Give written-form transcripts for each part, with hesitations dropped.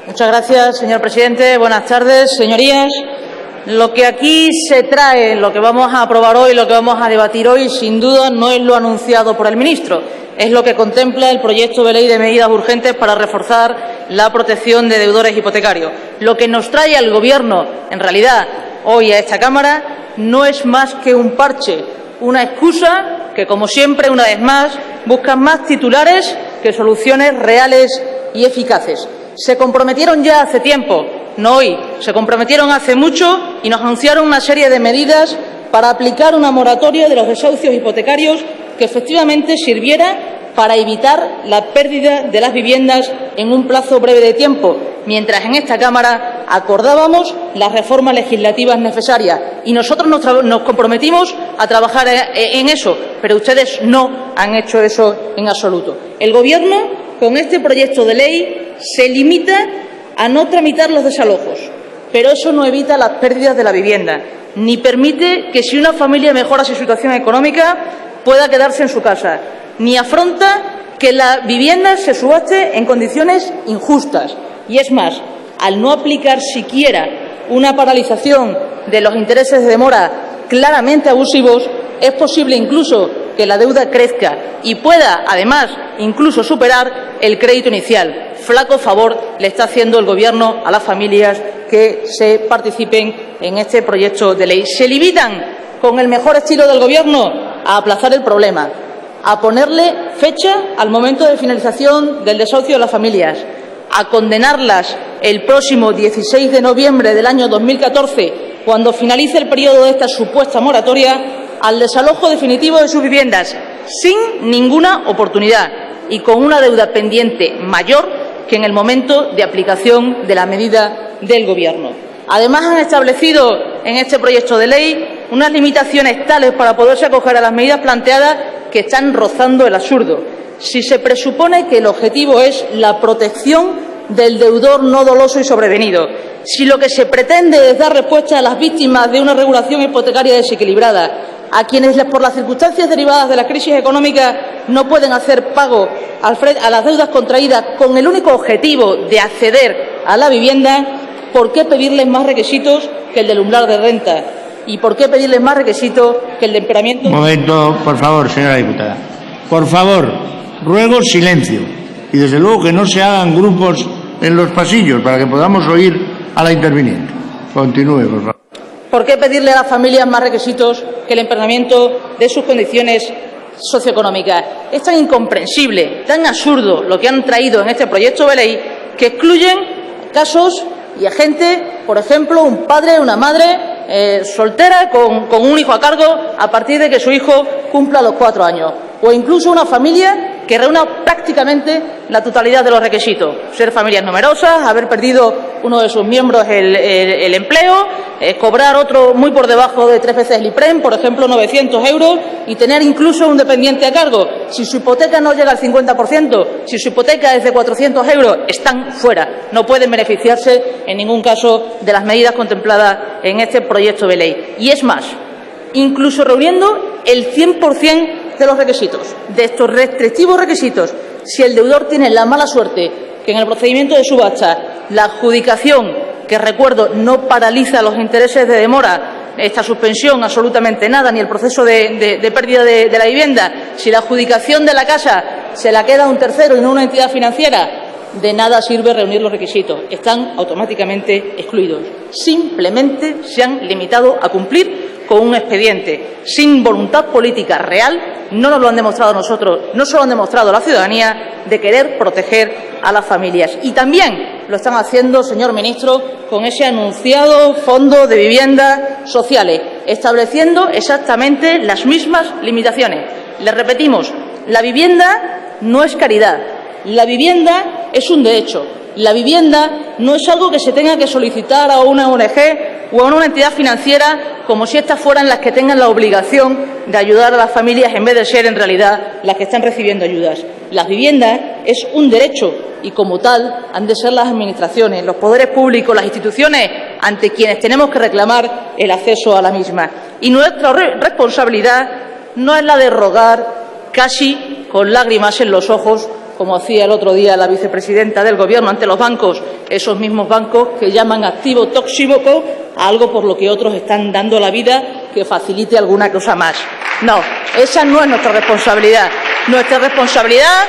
Muchas gracias, señor presidente. Buenas tardes, señorías. Lo que aquí se trae, lo que vamos a aprobar hoy, lo que vamos a debatir hoy, sin duda no es lo anunciado por el ministro. Es lo que contempla el proyecto de ley de medidas urgentes para reforzar la protección de deudores hipotecarios. Lo que nos trae al Gobierno, en realidad, hoy a esta Cámara, no es más que un parche, una excusa que, como siempre, una vez más, busca más titulares que soluciones reales y eficaces. Se comprometieron ya hace tiempo, no hoy, se comprometieron hace mucho y nos anunciaron una serie de medidas para aplicar una moratoria de los desahucios hipotecarios que efectivamente sirviera para evitar la pérdida de las viviendas en un plazo breve de tiempo, mientras en esta Cámara acordábamos las reformas legislativas necesarias. Y nosotros nos comprometimos a trabajar en eso, pero ustedes no han hecho eso en absoluto. El Gobierno, con este proyecto de ley, se limita a no tramitar los desalojos, pero eso no evita las pérdidas de la vivienda, ni permite que si una familia mejora su situación económica pueda quedarse en su casa, ni afronta que la vivienda se subaste en condiciones injustas. Y es más, al no aplicar siquiera una paralización de los intereses de demora claramente abusivos, es posible incluso que la deuda crezca y pueda, además, incluso superar el crédito inicial. Flaco favor le está haciendo el Gobierno a las familias que se participen en este proyecto de ley. Se limitan, con el mejor estilo del Gobierno, a aplazar el problema, a ponerle fecha al momento de finalización del desahucio de las familias, a condenarlas el próximo 16 de noviembre del año 2014, cuando finalice el periodo de esta supuesta moratoria, al desalojo definitivo de sus viviendas, sin ninguna oportunidad y con una deuda pendiente mayor que en el momento de aplicación de la medida del Gobierno. Además, han establecido en este proyecto de ley unas limitaciones tales para poderse acoger a las medidas planteadas que están rozando el absurdo. Si se presupone que el objetivo es la protección del deudor no doloso y sobrevenido, si lo que se pretende es dar respuesta a las víctimas de una regulación hipotecaria desequilibrada, a quienes por las circunstancias derivadas de la crisis económica no pueden hacer pago a las deudas contraídas con el único objetivo de acceder a la vivienda, ¿por qué pedirles más requisitos que el del umbral de renta? ¿Y por qué pedirles más requisitos que el de empeoramiento? Un momento, por favor, señora diputada. Por favor, ruego silencio y, desde luego, que no se hagan grupos en los pasillos para que podamos oír a la interviniente. Continúe, por favor. ¿Por qué pedirle a las familias más requisitos que el empeoramiento de sus condiciones socioeconómicas? Es tan incomprensible, tan absurdo lo que han traído en este proyecto de ley que excluyen casos y a gente, por ejemplo, un padre, una madre soltera con un hijo a cargo a partir de que su hijo cumpla los 4 años, o incluso una familia que reúna prácticamente la totalidad de los requisitos: ser familias numerosas, haber perdido uno de sus miembros el empleo, cobrar otro muy por debajo de 3 veces el IPREM, por ejemplo 900 euros, y tener incluso un dependiente a cargo. Si su hipoteca no llega al 50%, si su hipoteca es de 400 euros, están fuera, no pueden beneficiarse en ningún caso de las medidas contempladas en este proyecto de ley. Y es más, incluso reuniendo el 100% de los requisitos, de estos restrictivos requisitos, si el deudor tiene la mala suerte que en el procedimiento de subasta la adjudicación, que recuerdo no paraliza los intereses de demora, esta suspensión absolutamente nada, ni el proceso de pérdida de la vivienda, si la adjudicación de la casa se la queda a un tercero y no una entidad financiera, de nada sirve reunir los requisitos, están automáticamente excluidos. Simplemente se han limitado a cumplir con un expediente, sin voluntad política real. No nos lo han demostrado nosotros, no se lo han demostrado la ciudadanía, de querer proteger a las familias. Y también lo están haciendo, señor ministro, con ese anunciado Fondo de Viviendas Sociales, estableciendo exactamente las mismas limitaciones. Les repetimos, la vivienda no es caridad, la vivienda es un derecho. La vivienda no es algo que se tenga que solicitar a una ONG o a una entidad financiera como si estas fueran las que tengan la obligación de ayudar a las familias en vez de ser en realidad las que están recibiendo ayudas. La vivienda es un derecho y como tal han de ser las administraciones, los poderes públicos, las instituciones ante quienes tenemos que reclamar el acceso a la misma. Y nuestra responsabilidad no es la de rogar casi con lágrimas en los ojos, como hacía el otro día la vicepresidenta del Gobierno ante los bancos, esos mismos bancos que llaman activo tóxico a algo por lo que otros están dando la vida que facilite alguna cosa más. No, esa no es nuestra responsabilidad. Nuestra responsabilidad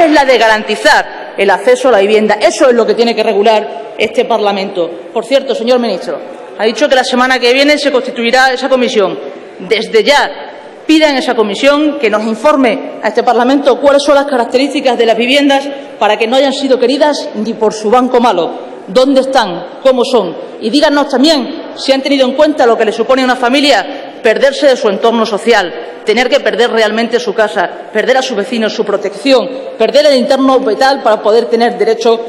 es la de garantizar el acceso a la vivienda. Eso es lo que tiene que regular este Parlamento. Por cierto, señor ministro, ha dicho que la semana que viene se constituirá esa comisión. Desde ya, pida en esa comisión que nos informe a este Parlamento cuáles son las características de las viviendas para que no hayan sido queridas ni por su banco malo, dónde están, cómo son. Y díganos también si han tenido en cuenta lo que le supone a una familia perderse de su entorno social, tener que perder realmente su casa, perder a sus vecinos, su protección, perder el entorno vital para poder tener derecho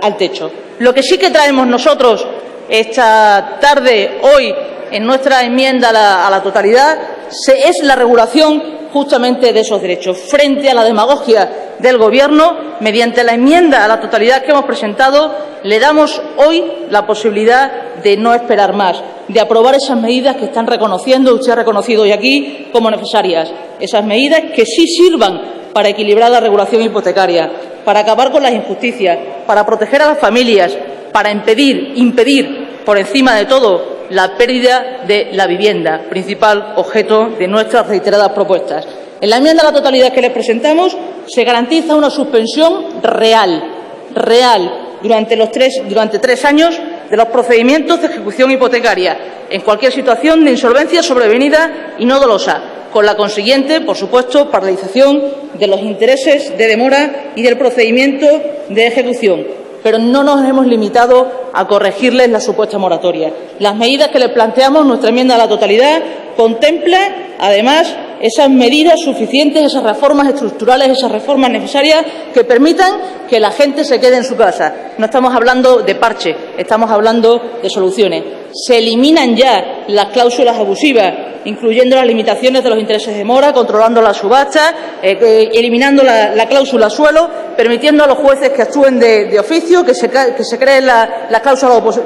al techo. Lo que sí que traemos nosotros esta tarde, hoy, en nuestra enmienda a la totalidad, es la regulación justamente de esos derechos. Frente a la demagogia del Gobierno, mediante la enmienda a la totalidad que hemos presentado, le damos hoy la posibilidad de no esperar más, de aprobar esas medidas que están reconociendo, usted ha reconocido hoy aquí, como necesarias. Esas medidas que sí sirvan para equilibrar la regulación hipotecaria, para acabar con las injusticias, para proteger a las familias, para impedir, por encima de todo, la pérdida de la vivienda, principal objeto de nuestras reiteradas propuestas. En la enmienda a la totalidad que les presentamos se garantiza una suspensión real, durante 3 años de los procedimientos de ejecución hipotecaria, en cualquier situación de insolvencia sobrevenida y no dolosa, con la consiguiente, por supuesto, paralización de los intereses de demora y del procedimiento de ejecución. Pero no nos hemos limitado a corregirles la supuesta moratoria. Las medidas que les planteamos en nuestra enmienda a la totalidad contemplan, además, esas medidas suficientes, esas reformas estructurales, esas reformas necesarias que permitan que la gente se quede en su casa. No estamos hablando de parche, estamos hablando de soluciones. Se eliminan ya las cláusulas abusivas, incluyendo las limitaciones de los intereses de mora, controlando las subastas, eliminando la cláusula suelo, permitiendo a los jueces que actúen de oficio, que se creen las cláusulas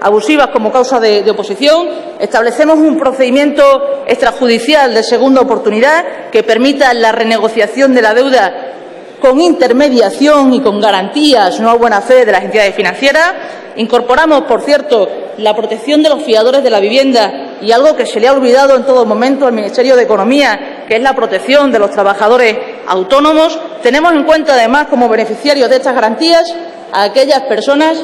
abusivas como causa de oposición. Establecemos un procedimiento extrajudicial de segunda oportunidad que permita la renegociación de la deuda con intermediación y con garantías no a buena fe de las entidades financieras. Incorporamos, por cierto, la protección de los fiadores de la vivienda y algo que se le ha olvidado en todo momento al Ministerio de Economía, que es la protección de los trabajadores autónomos. Tenemos en cuenta, además, como beneficiarios de estas garantías a aquellas personas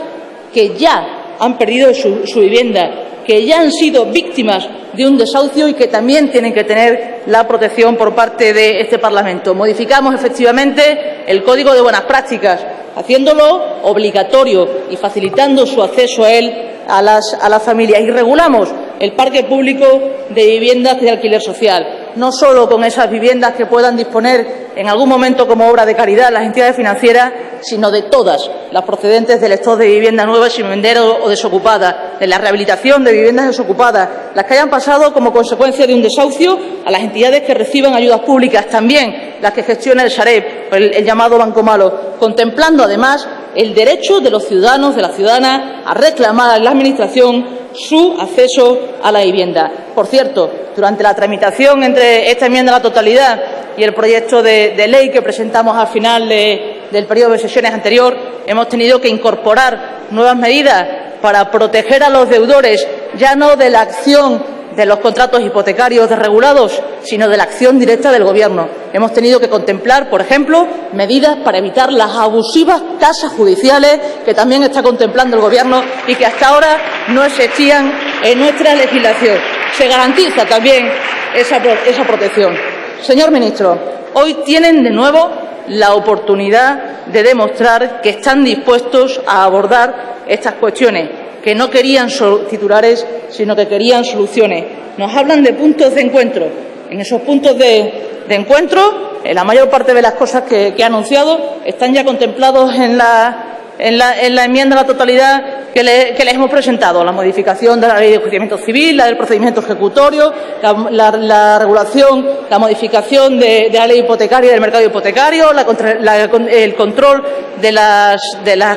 que ya han perdido su vivienda, que ya han sido víctimas de un desahucio y que también tienen que tener la protección por parte de este Parlamento. Modificamos efectivamente el Código de Buenas Prácticas, haciéndolo obligatorio y facilitando su acceso a él a las familias. Y regulamos el parque público de viviendas de alquiler social, no solo con esas viviendas que puedan disponer en algún momento como obra de caridad las entidades financieras, sino de todas las procedentes del stock de vivienda nueva sin vender o desocupada, de la rehabilitación de viviendas desocupadas, las que hayan pasado como consecuencia de un desahucio, a las entidades que reciban ayudas públicas, también las que gestiona el Sareb, el llamado Banco Malo, contemplando además el derecho de los ciudadanos, de las ciudadanas, a reclamar a la Administración su acceso a la vivienda. Por cierto, durante la tramitación entre esta enmienda a la totalidad y el proyecto de ley que presentamos al final del periodo de sesiones anterior, hemos tenido que incorporar nuevas medidas para proteger a los deudores, ya no de la acción de los contratos hipotecarios desregulados, sino de la acción directa del Gobierno. Hemos tenido que contemplar, por ejemplo, medidas para evitar las abusivas tasas judiciales que también está contemplando el Gobierno y que hasta ahora no existían en nuestra legislación. Se garantiza también esa protección. Señor ministro, hoy tienen de nuevo la oportunidad de demostrar que están dispuestos a abordar estas cuestiones, que no querían solo titulares, sino que querían soluciones. Nos hablan de puntos de encuentro. En esos puntos de encuentro, la mayor parte de las cosas que ha anunciado están ya contemplados en la enmienda a la totalidad que les hemos presentado. La modificación de la Ley de Enjuiciamiento Civil, la del procedimiento ejecutorio, la regulación, la modificación de la ley hipotecaria y del mercado hipotecario, el control de las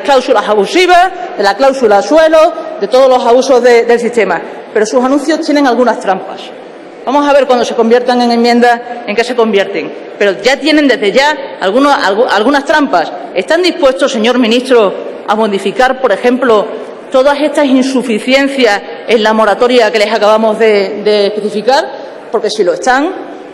cláusulas abusivas, de la cláusula suelo, de todos los abusos del sistema. Pero sus anuncios tienen algunas trampas. Vamos a ver cuando se conviertan en enmiendas en qué se convierten. Pero ya tienen desde ya algunas trampas. ¿Están dispuestos, señor ministro, a modificar, por ejemplo, todas estas insuficiencias en la moratoria que les acabamos de especificar? Porque si lo están,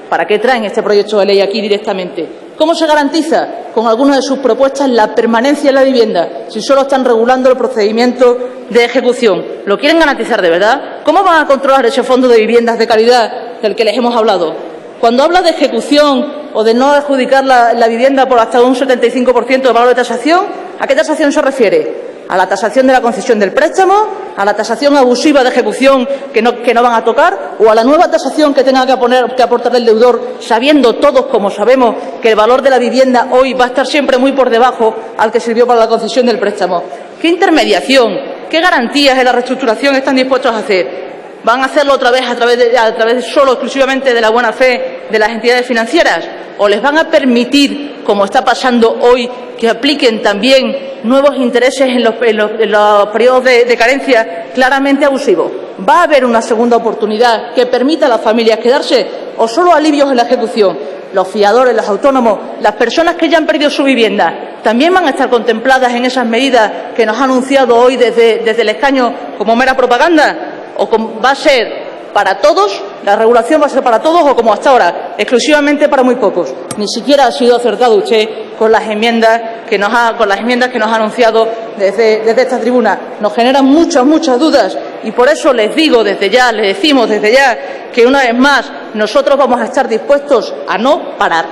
¿para qué traen este proyecto de ley aquí directamente? ¿Cómo se garantiza con algunas de sus propuestas la permanencia en la vivienda si solo están regulando el procedimiento de ejecución? ¿Lo quieren garantizar de verdad? ¿Cómo van a controlar ese fondo de viviendas de calidad del que les hemos hablado? Cuando habla de ejecución o de no adjudicar la vivienda por hasta un 75% de valor de tasación, ¿a qué tasación se refiere? ¿A la tasación de la concesión del préstamo? ¿A la tasación abusiva de ejecución que no van a tocar? ¿O a la nueva tasación que tenga que aportar el deudor, sabiendo todos, como sabemos, que el valor de la vivienda hoy va a estar siempre muy por debajo al que sirvió para la concesión del préstamo? ¿Qué intermediación, qué garantías en la reestructuración están dispuestos a hacer? ¿Van a hacerlo otra vez a través solo exclusivamente de la buena fe de las entidades financieras? ¿O les van a permitir, como está pasando hoy, que apliquen también nuevos intereses en los periodos de carencia claramente abusivos? ¿Va a haber una segunda oportunidad que permita a las familias quedarse o solo alivios en la ejecución? Los fiadores, los autónomos, las personas que ya han perdido su vivienda, ¿también van a estar contempladas en esas medidas que nos ha anunciado hoy desde el escaño como mera propaganda? ¿O va a ser para todos, la regulación va a ser para todos o como hasta ahora, exclusivamente para muy pocos? Ni siquiera ha sido acertado usted con las enmiendas que nos ha anunciado desde esta tribuna. Nos generan muchas dudas y por eso les decimos desde ya que una vez más nosotros vamos a estar dispuestos a no parar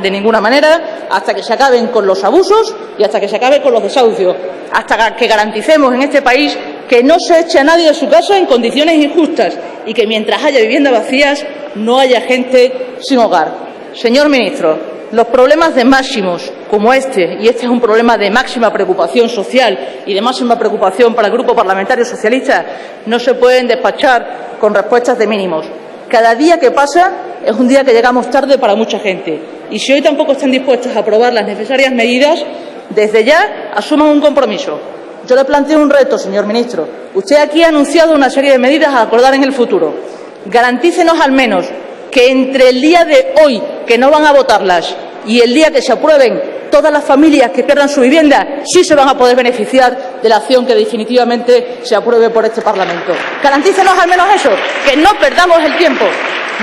de ninguna manera hasta que se acaben con los abusos y hasta que se acabe con los desahucios, hasta que garanticemos en este país que no se eche a nadie de su casa en condiciones injustas y que mientras haya viviendas vacías no haya gente sin hogar. Señor ministro, los problemas de máximos como este, y este es un problema de máxima preocupación social y de máxima preocupación para el Grupo Parlamentario Socialista, no se pueden despachar con respuestas de mínimos. Cada día que pasa es un día que llegamos tarde para mucha gente. Y si hoy tampoco están dispuestos a aprobar las necesarias medidas, desde ya asuman un compromiso. Yo le planteo un reto, señor ministro. Usted aquí ha anunciado una serie de medidas a acordar en el futuro. Garantícenos al menos que entre el día de hoy, que no van a votarlas, y el día que se aprueben, todas las familias que pierdan su vivienda sí se van a poder beneficiar de la acción que definitivamente se apruebe por este Parlamento. Garantícenos al menos eso, que no perdamos el tiempo.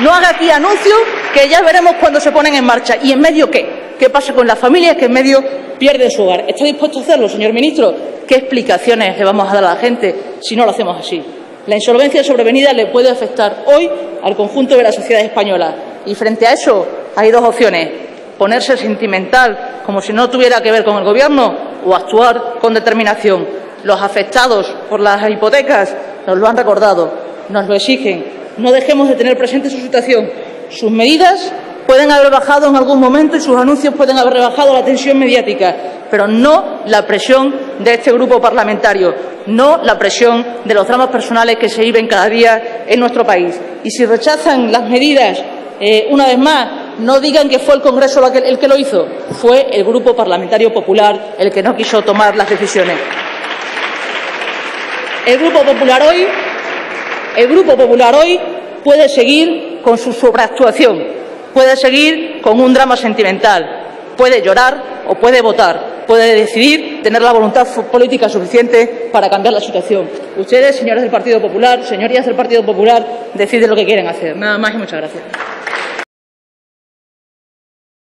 No haga aquí anuncios que ya veremos cuando se ponen en marcha. ¿Y en medio qué? ¿Qué pasa con las familias que en medio pierden su hogar? ¿Está dispuesto a hacerlo, señor ministro? ¿Qué explicaciones le vamos a dar a la gente si no lo hacemos así? La insolvencia sobrevenida le puede afectar hoy al conjunto de la sociedad española. Y frente a eso hay dos opciones: ponerse sentimental como si no tuviera que ver con el Gobierno o actuar con determinación. Los afectados por las hipotecas nos lo han recordado, nos lo exigen. No dejemos de tener presente su situación. Sus medidas pueden haber bajado en algún momento y sus anuncios pueden haber rebajado la tensión mediática, pero no la presión de este grupo parlamentario, no la presión de los dramas personales que se viven cada día en nuestro país. Y si rechazan las medidas, una vez más, no digan que fue el Congreso el que lo hizo, fue el Grupo Parlamentario Popular el que no quiso tomar las decisiones. El Grupo Popular hoy puede seguir con su sobreactuación, puede seguir con un drama sentimental, puede llorar o puede votar, puede decidir tener la voluntad política suficiente para cambiar la situación. Ustedes, señores del Partido Popular, señorías del Partido Popular, deciden lo que quieren hacer. Nada más y muchas gracias.